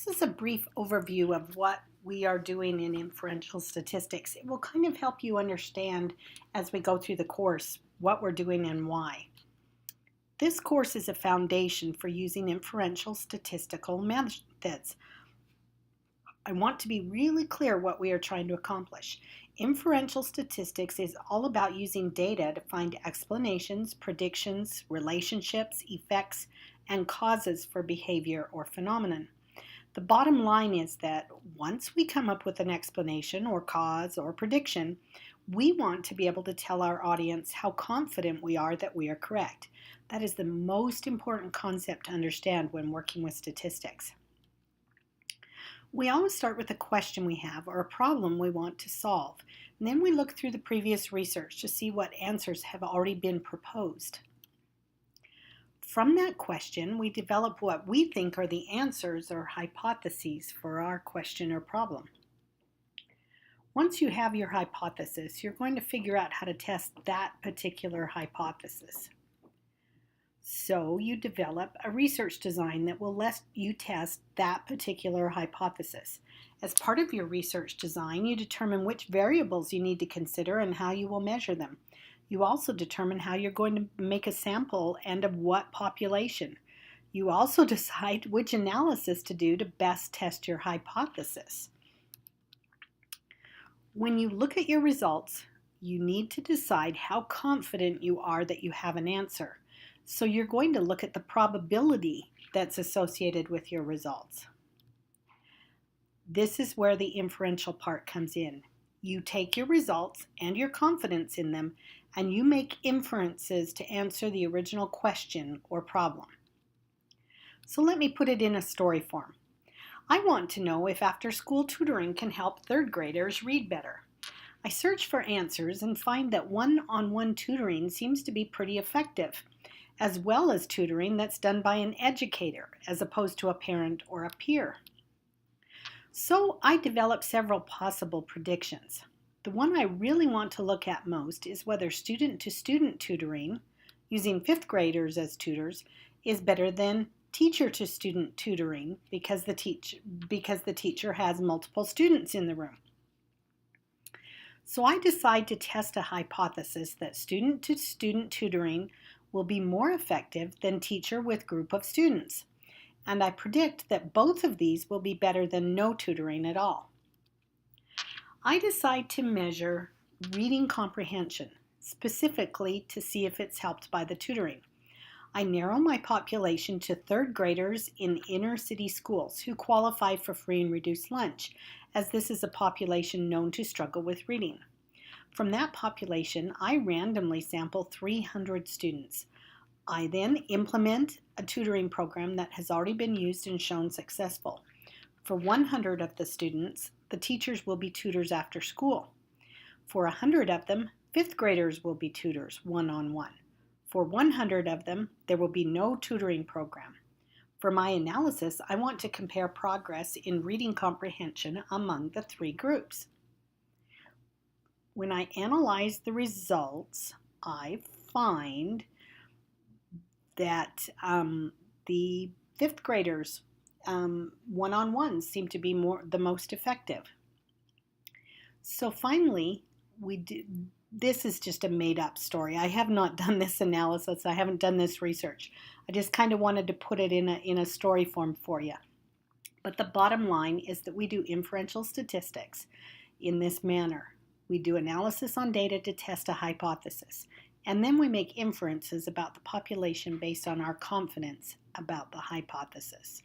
is a brief overview of what we are doing in inferential statistics. It will kind of help you understand as we go through the course what we're doing and why. This course is a foundation for using inferential statistical methods. I want to be really clear what we are trying to accomplish. Inferential statistics is all about using data to find explanations, predictions, relationships, effects, and causes for behavior or phenomenon. The bottom line is that once we come up with an explanation or cause or prediction, we want to be able to tell our audience how confident we are that we are correct. That is the most important concept to understand when working with statistics. We always start with a question we have or a problem we want to solve, and then we look through the previous research to see what answers have already been proposed. From that question, we develop what we think are the answers or hypotheses for our question or problem. Once you have your hypothesis, you're going to figure out how to test that particular hypothesis. So you develop a research design that will let you test that particular hypothesis. As part of your research design, you determine which variables you need to consider and how you will measure them. You also determine how you're going to make a sample and of what population. You also decide which analysis to do to best test your hypothesis. When you look at your results, you need to decide how confident you are that you have an answer. So you're going to look at the probability that's associated with your results. This is where the inferential part comes in. You take your results and your confidence in them, and you make inferences to answer the original question or problem. So let me put it in a story form. I want to know if after-school tutoring can help third graders read better. I search for answers and find that one-on-one tutoring seems to be pretty effective, as well as tutoring that's done by an educator as opposed to a parent or a peer. So I developed several possible predictions. The one I really want to look at most is whether student-to-student tutoring, using fifth graders as tutors, is better than teacher-to-student tutoring because the teacher has multiple students in the room. So I decide to test a hypothesis that student-to-student tutoring will be more effective than teacher with group of students. And I predict that both of these will be better than no tutoring at all. I decide to measure reading comprehension, specifically to see if it's helped by the tutoring. I narrow my population to third graders in inner city schools who qualify for free and reduced lunch, as this is a population known to struggle with reading. From that population, I randomly sample 300 students. I then implement a tutoring program that has already been used and shown successful. For 100 of the students, the teachers will be tutors after school. For 100 of them, fifth graders will be tutors one-on-one. For 100 of them, there will be no tutoring program. For my analysis, I want to compare progress in reading comprehension among the three groups. When I analyze the results, I find that the fifth graders one-on-ones seem to be the most effective. So finally, this is just a made-up story. I have not done this analysis. I haven't done this research. I just kind of wanted to put it in a story form for you. But the bottom line is that we do inferential statistics in this manner. We do analysis on data to test a hypothesis, and then we make inferences about the population based on our confidence about the hypothesis.